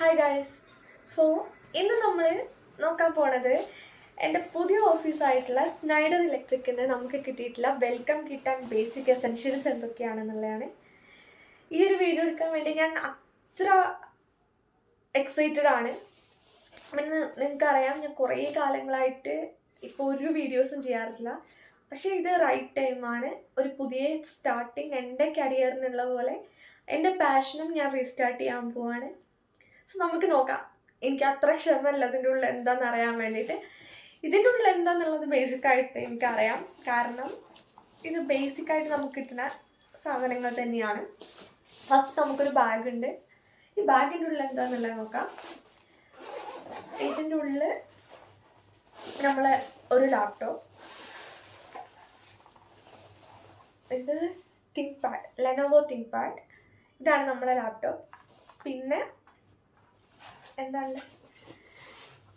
Hi guys. So ഇന്ന് നമ്മൾ നോക്കാൻ പോണത് എൻ്റെ പുതിയ ഓഫീസായിട്ടുള്ള സ്നൈഡർ ഇലക്ട്രിക്കിൻ്റെ നമുക്ക് കിട്ടിയിട്ടുള്ള welcome kit and basic essentials എന്തൊക്കെയാണെന്നുള്ളതാണ്. ഈ ഒരു വീഡിയോ എടുക്കാൻ വേണ്ടി ഞാൻ അത്ര എക്സൈറ്റഡ് ആണ്. നിങ്ങൾക്കറിയാം, ഞാൻ കുറേ കാലങ്ങളായിട്ട് ഇപ്പോൾ ഒരു വീഡിയോസും ചെയ്യാറില്ല. പക്ഷേ ഇത് റൈറ്റ് ടൈമാണ്. ഒരു പുതിയ സ്റ്റാർട്ടിങ് എൻ്റെ കരിയറിനുള്ള പോലെ എൻ്റെ പാഷനും ഞാൻ റീസ്റ്റാർട്ട് ചെയ്യാൻ പോവാണ്. സോ നമുക്ക് നോക്കാം. എനിക്ക് അത്ര ക്ഷമല്ല ഇതിൻ്റെ ഉള്ളിൽ എന്താണെന്ന് അറിയാൻ വേണ്ടിയിട്ട്. ഇതിൻ്റെ ഉള്ളിൽ എന്താണെന്നുള്ളത് ബേസിക്കായിട്ട് എനിക്കറിയാം, കാരണം ഇത് ബേസിക്കായിട്ട് നമുക്ക് കിട്ടുന്ന സാധനങ്ങൾ തന്നെയാണ്. ഫസ്റ്റ് നമുക്കൊരു ബാഗുണ്ട്. ഈ ബാഗിൻ്റെ ഉള്ളിൽ എന്താണെന്നുള്ളത് നോക്കാം. ഇതിൻ്റെ ഉള്ളിൽ നമ്മൾ ഒരു ലാപ്ടോപ്പ്, ഇത് think pad, Lenovo think pad, ഇതാണ് നമ്മുടെ ലാപ്ടോപ്പ്. പിന്നെ എന്താണ്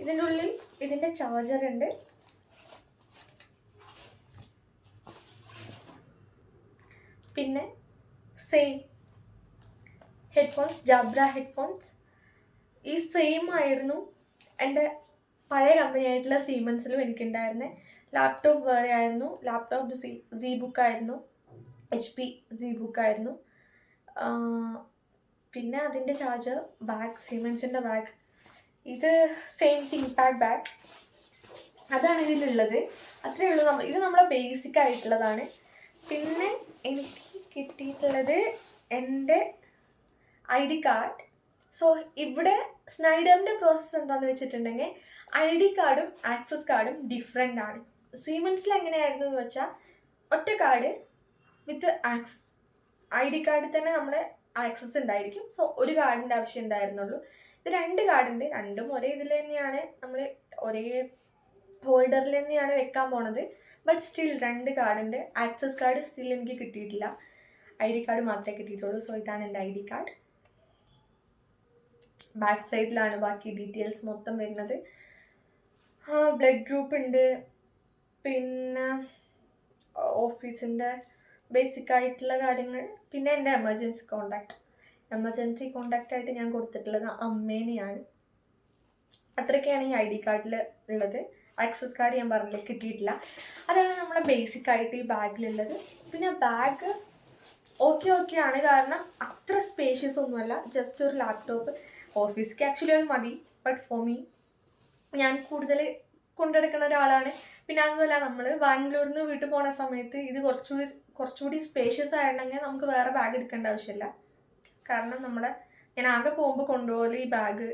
ഇതിൻ്റെ ഉള്ളിൽ ഇതിൻ്റെ ചാർജർ ഉണ്ട്. പിന്നെ സെയിം ഹെഡ്ഫോൺസ്, ജാബ്ര ഹെഡ്ഫോൺസ്. ഈ സെയിം ആയിരുന്നു എൻ്റെ പഴയ കമ്പനി ആയിട്ടുള്ള സീമെൻസിലും എനിക്കുണ്ടായിരുന്നത്. ലാപ്ടോപ്പ് വേറെ ആയിരുന്നു. ലാപ്ടോപ്പ് സീ ബുക്കായിരുന്നു, HP സീ ബുക്കായിരുന്നു. പിന്നെ അതിൻ്റെ ചാർജർ, ബാഗ്, സീമെൻസിൻ്റെ ബാഗ്, ഇത് സെയിം തിങ്ക് പാഡ് ബാഗ്, അതാണ് ഇതിലുള്ളത്. അത്രയേ ഉള്ളൂ. ഇത് നമ്മുടെ ബേസിക് ആയിട്ടുള്ളതാണ്. പിന്നെ എനിക്ക് കിട്ടിയിട്ടുള്ളത് എൻ്റെ ID കാർഡ്. സോ ഇവിടെ സ്നൈഡറിൻ്റെ പ്രോസസ്സ് എന്താണെന്ന് വെച്ചിട്ടുണ്ടെങ്കിൽ ID കാർഡും ആക്സസ് കാർഡും ഡിഫറെൻ്റ് ആണ്. സീമെൻസിൽ എങ്ങനെയായിരുന്നു എന്ന് വെച്ചാൽ ഒറ്റ കാർഡ് വിത്ത് ആക്സസ്. ID കാർഡിൽ തന്നെ നമ്മളെ ആക്സസ് ഉണ്ടായിരിക്കും. സോ ഒരു കാർഡിൻ്റെ ആവശ്യം ഉണ്ടായിരുന്നുള്ളൂ. ഇത് 2 കാർഡുണ്ട്. രണ്ടും ഒരേ ഇതിൽ തന്നെയാണ്, നമ്മൾ ഒരേ ഹോൾഡറിൽ തന്നെയാണ് വെക്കാൻ പോണത്. ബട്ട് സ്റ്റിൽ 2 കാർഡുണ്ട്. ആക്സസ് കാർഡ് സ്റ്റിൽ എനിക്ക് കിട്ടിയിട്ടില്ല. ID കാർഡ് മാത്രമേ കിട്ടിയിട്ടുള്ളൂ. സോ ഇതാണ് എൻ്റെ ID കാർഡ്. ബാക്ക് സൈഡിലാണ് ബാക്കി ഡീറ്റെയിൽസ് മൊത്തം വരുന്നത്. ബ്ലഡ് ഗ്രൂപ്പ് ഉണ്ട്. പിന്നെ ഓഫീസിൻ്റെ ബേസിക് ആയിട്ടുള്ള കാര്യങ്ങൾ. പിന്നെ എൻ്റെ എമർജൻസി കോണ്ടാക്റ്റ് ആയിട്ട് ഞാൻ കൊടുത്തിട്ടുള്ളത് അമ്മേനെയാണ്. അത്രയൊക്കെയാണ് ഈ ID കാർഡിൽ ഉള്ളത്. ആക്സസ് കാർഡ് ഞാൻ പറഞ്ഞില്ല, കിട്ടിയിട്ടില്ല. അതാണ് നമ്മളെ ബേസിക് ആയിട്ട് ഈ ബാഗിലുള്ളത്. പിന്നെ ബാഗ് ഓക്കെ ആണ്, കാരണം അത്ര സ്പേഷ്യസ് ഒന്നുമല്ല. ജസ്റ്റ് ഒരു ലാപ്ടോപ്പ്, ഓഫീസിക്ക് ആക്ച്വലി അത് മതി. ബട്ട് ഫോർ മീ, ഞാൻ കൂടുതൽ കൊണ്ടെടുക്കുന്ന ഒരാളാണ്. പിന്നെ അതുമല്ല, നമ്മൾ ബാംഗ്ലൂരിൽ നിന്ന് വീട്ടിൽ പോണ സമയത്ത് ഇത് കുറച്ചുകൂടി സ്പേഷ്യസ് ആയിട്ടുണ്ടെങ്കിൽ നമുക്ക് വേറെ ബാഗ് എടുക്കേണ്ട ആവശ്യമില്ല. കാരണം ഞാൻ ആകെ പോകുമ്പോൾ കൊണ്ടുപോലെ ഈ ബാഗ്,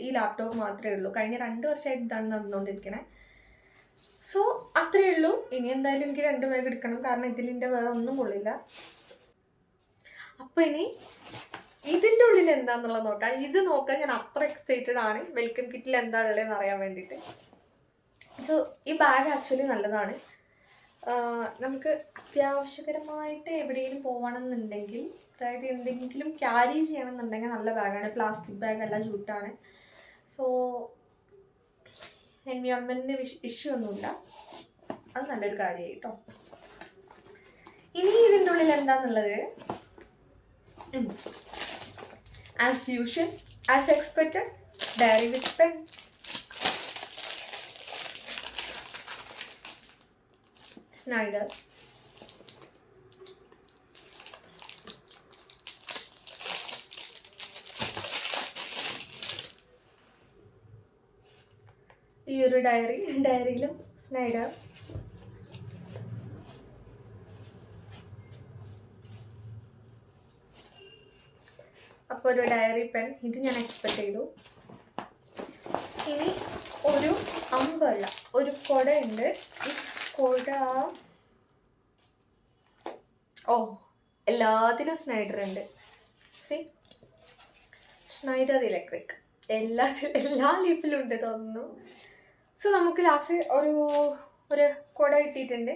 ഈ ലാപ്ടോപ്പ് മാത്രമേ ഉള്ളൂ. കഴിഞ്ഞ 2 വർഷമായിട്ട് ഇതാണ് നടന്നുകൊണ്ടിരിക്കണേ. സോ അത്രയേ ഉള്ളൂ. ഇനി എന്തായാലും എനിക്ക് 2 ബാഗ് എടുക്കണം, കാരണം ഇതിലിൻ്റെ വേറെ ഒന്നും കൊള്ളില്ല. അപ്പോൾ ഇനി ഇതിൻ്റെ ഉള്ളിൽ എന്താണെന്നുള്ളത് നോക്കാം. ഇത് നോക്കാൻ ഞാൻ അത്ര എക്സൈറ്റഡ് ആണ്, വെൽക്കം കിറ്റിൽ എന്താണുള്ളതെന്ന് അറിയാൻ വേണ്ടിയിട്ട്. സോ ഈ ബാഗ് ആക്ച്വലി നല്ലതാണ്. നമുക്ക് അത്യാവശ്യകരമായിട്ട് എവിടെയെങ്കിലും പോകണമെന്നുണ്ടെങ്കിൽ, അതായത് എന്തെങ്കിലും ക്യാരി ചെയ്യണമെന്നുണ്ടെങ്കിൽ നല്ല ബാഗാണ്. പ്ലാസ്റ്റിക് ബാഗ് അല്ല, ജൂട്ടാണ്. സോ എൻവയോൺമെൻറ്റിന് ഇഷ്യൂ ഒന്നുമില്ല. അത് നല്ലൊരു കാര്യമായി കേട്ടോ. ഇനി ഇതിൻ്റെ ഉള്ളിൽ എന്താണെന്നുള്ളത്, as usual, as expected, diary with pen, Schneider, ഈ ഒരു ഡയറിയിലും സ്നൈഡർ, അപ്പോൾ ഒരു ഡയറി പെൻ, ഇത് ഞാൻ എക്സ്പെക്ട് ചെയ്തു. ഇനി ഒരു അമ്പല്ല, ഒരു കുടയുണ്ട്. ഈ കുട, എല്ലാത്തിലും സ്നൈഡർ ഉണ്ട്. സ്നൈഡർ ഇലക്ട്രിക് എല്ലാ ലീഫിലും ഉണ്ട് തോന്നുന്നു. സോ നമുക്ക് ലാസ്റ്റ് ഒരു കുട കിട്ടിയിട്ടുണ്ട്.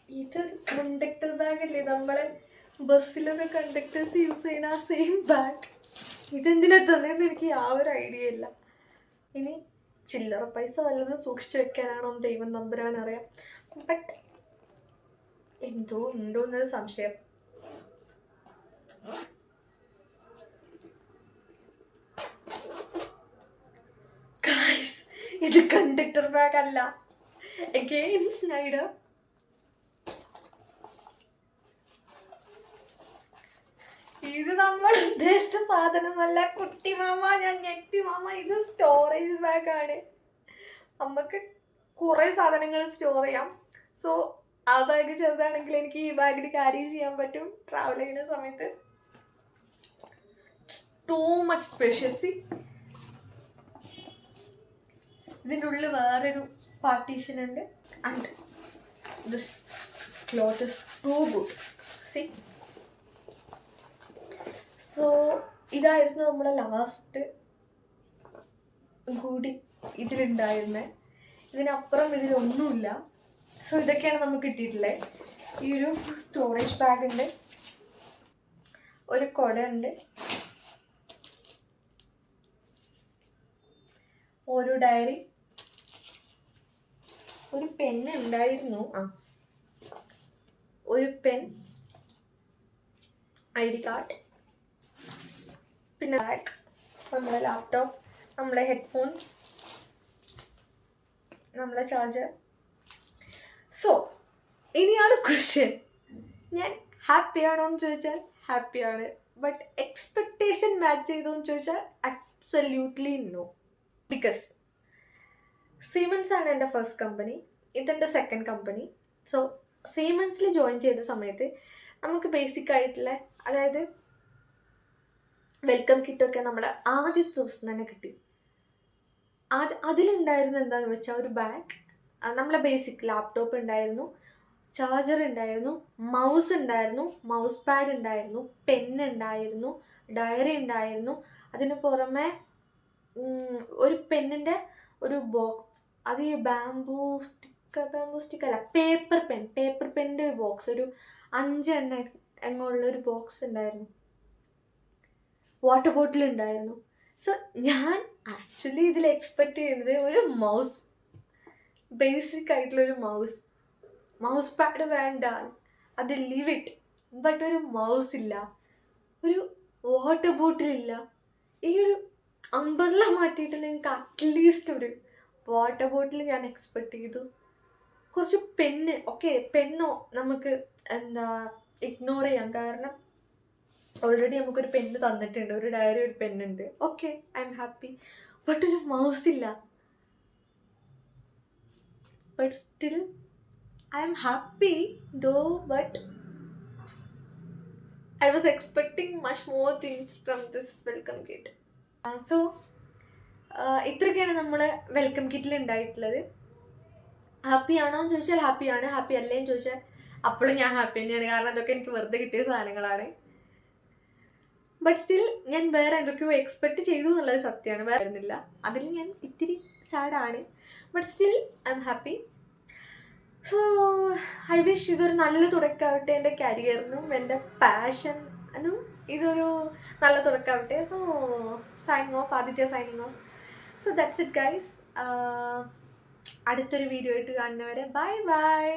ഇത് കണ്ടക്ടർ ബാഗ് അല്ലേ, നമ്മളെ ബസ്സിലൊക്കെ കണ്ടക്ടേഴ്സ് യൂസ് ചെയ്യുന്ന ആ സെയിം ബാഗ്. ഇതെന്തിനാ തന്നെയെന്ന് എനിക്ക് യാതൊരു ഐഡിയ ഇല്ല. ഇനി ചില്ലറ പൈസ വല്ലതും സൂക്ഷിച്ചു വെക്കാനാണോ ദൈവം നമ്പുരാനറിയാം. ബട്ട് എന്തോ ഉണ്ടോ എന്നൊരു സംശയം. ഇത് കണ്ടക്ടർ ബാഗ് അല്ല. Again Snyder. ഇത് നമ്മൾ ഉദ്ദേശിച്ച സാധനമല്ല കുട്ടി മാമ. ഞാൻ ഞെട്ടി മാമ. ഇത് സ്റ്റോറേജ് ബാഗ് ആണ്. നമുക്ക് കുറെ സാധനങ്ങൾ സ്റ്റോർ ചെയ്യാം. സോ ആ ബാഗ് ചെറുതാണെങ്കിൽ എനിക്ക് ഈ ബാഗിൽ ക്യാരി ചെയ്യാൻ പറ്റും ട്രാവൽ ചെയ്യുന്ന സമയത്ത്. Too much spacious. ഇതിൻ്റെ ഉള്ളിൽ വേറൊരു പാർട്ടീഷൻ ഉണ്ട്. And this cloth is too good. See, so ഇതായിരുന്നു നമ്മളെ ലാസ്റ്റ് കൂടി ഇതിലുണ്ടായിരുന്നത്. ഇതിനപ്പുറം ഇതിലൊന്നുമില്ല. സോ ഇതൊക്കെയാണ് നമുക്ക് കിട്ടിയിട്ടുള്ളത്. ഈ ഒരു സ്റ്റോറേജ് ബാഗ് ഉണ്ട്, ഒരു കുട ഉണ്ട്, ഒരു ഡയറി, ഒരു പെന്ന് ഉണ്ടായിരുന്നു, ഒരു പെൻ, ID കാർഡ്, പിന്നെ ബാഗ്, നമ്മളെ ലാപ്ടോപ്പ്, നമ്മളെ ഹെഡ്ഫോൺസ്, നമ്മളെ ചാർജർ. സോ ഇനിയാണ് ക്വസ്റ്റ്യൻ. ഞാൻ ഹാപ്പിയാണോ എന്ന് ചോദിച്ചാൽ ഹാപ്പിയാണ്. ബട്ട് എക്സ്പെക്ടേഷൻ മാച്ച് ചെയ്തോ എന്ന് ചോദിച്ചാൽ അബ്സല്യൂട്ട്ലി നോ. ബിക്കോസ് സീമെൻസ് ആണ് എൻ്റെ ഫസ്റ്റ് കമ്പനി, ഇതെൻ്റെ സെക്കൻഡ് കമ്പനി. സോ സീമെൻസിൽ ജോയിൻ ചെയ്ത സമയത്ത് നമുക്ക് ബേസിക് ആയിട്ടുള്ള, അതായത് വെൽക്കം കിറ്റൊക്കെ നമ്മൾ ആദ്യത്തെ ദിവസം തന്നെ കിട്ടി. അതിലുണ്ടായിരുന്ന എന്താണെന്ന് വെച്ചാൽ ഒരു ബാഗ്, നമ്മളെ ബേസിക് ലാപ്ടോപ്പ് ഉണ്ടായിരുന്നു, ചാർജർ ഉണ്ടായിരുന്നു, മൗസ് ഉണ്ടായിരുന്നു, മൗസ് പാഡ് ഉണ്ടായിരുന്നു, പെൻ ഉണ്ടായിരുന്നു, ഡയറി ഉണ്ടായിരുന്നു. അതിന് പുറമെ ഒരു പെന്നിൻ്റെ ഒരു ബോക്സ്, അത് ഈ ബാംബൂ സ്റ്റിക്ക് അല്ല, പേപ്പർ പെന്നിൻ്റെ ഒരു ബോക്സ്, ഒരു 5 എണ്ണമുള്ള ഒരു ബോക്സ് ഉണ്ടായിരുന്നു. വാട്ടർ ബോട്ടിൽ ഉണ്ടായിരുന്നു. സോ ഞാൻ ആക്ച്വലി ഇതിൽ എക്സ്പെക്റ്റ് ചെയ്യുന്നത് ഒരു മൗസ്, ബേസിക് ആയിട്ടുള്ളൊരു മൗസ് പാഡ് വേണ്ട, അത് ലീവ് ഇറ്റ്. ബട്ട് ഒരു മൗസ് ഇല്ല, ഒരു വാട്ടർ ബോട്ടിലില്ല. ഈ ഒരു അംബ്രല്ല മാറ്റിയിട്ട് നിങ്ങൾക്ക് അറ്റ്ലീസ്റ്റ് ഒരു വാട്ടർ ബോട്ടിൽ ഞാൻ എക്സ്പെക്റ്റ് ചെയ്തു. കുറച്ച് പെന്ന്, ഓക്കെ പെന്നോ നമുക്ക് ഇഗ്നോർ ചെയ്യാം, കാരണം ഓൾറെഡി നമുക്കൊരു പെന്ന് തന്നിട്ടുണ്ട്, ഒരു ഡയറി, ഒരു പെന്നുണ്ട്, okay I'm happy. But ഒരു മൗസ് ഇല്ല. But still I'm happy though, but I was expecting much more things from this welcome kit. So ഇത്രയൊക്കെയാണ് നമ്മൾ വെൽക്കം കിറ്റിൽ ഉണ്ടായിട്ടുള്ളത്. ഹാപ്പിയാണോ എന്ന് ചോദിച്ചാൽ ഹാപ്പിയാണ്, ഹാപ്പി അല്ലേന്ന് ചോദിച്ചാൽ അപ്പോഴും ഞാൻ ഹാപ്പി തന്നെയാണ്, കാരണം അതൊക്കെ എനിക്ക് വെറുതെ കിട്ടിയ സാധനങ്ങളാണ്. ബട്ട് സ്റ്റിൽ ഞാൻ വേറെ എന്തൊക്കെയോ എക്സ്പെക്റ്റ് ചെയ്തു എന്നുള്ളത് സത്യമാണ്, വേറെ വരുന്നില്ല. അതിൽ ഞാൻ ഇത്തിരി സാഡാണ്. But still I'm happy. So I wish ഇതൊരു നല്ല തുടക്കമാവട്ടെ എൻ്റെ കരിയറിനും എൻ്റെ പാഷനും. ഇതൊരു നല്ല തുടക്കമാവട്ടെ. So signing off, Aditya signing off. So that's it guys. അടുത്തൊരു വീഡിയോ ആയിട്ട് കാണുന്നവരെ ബൈ ബൈ.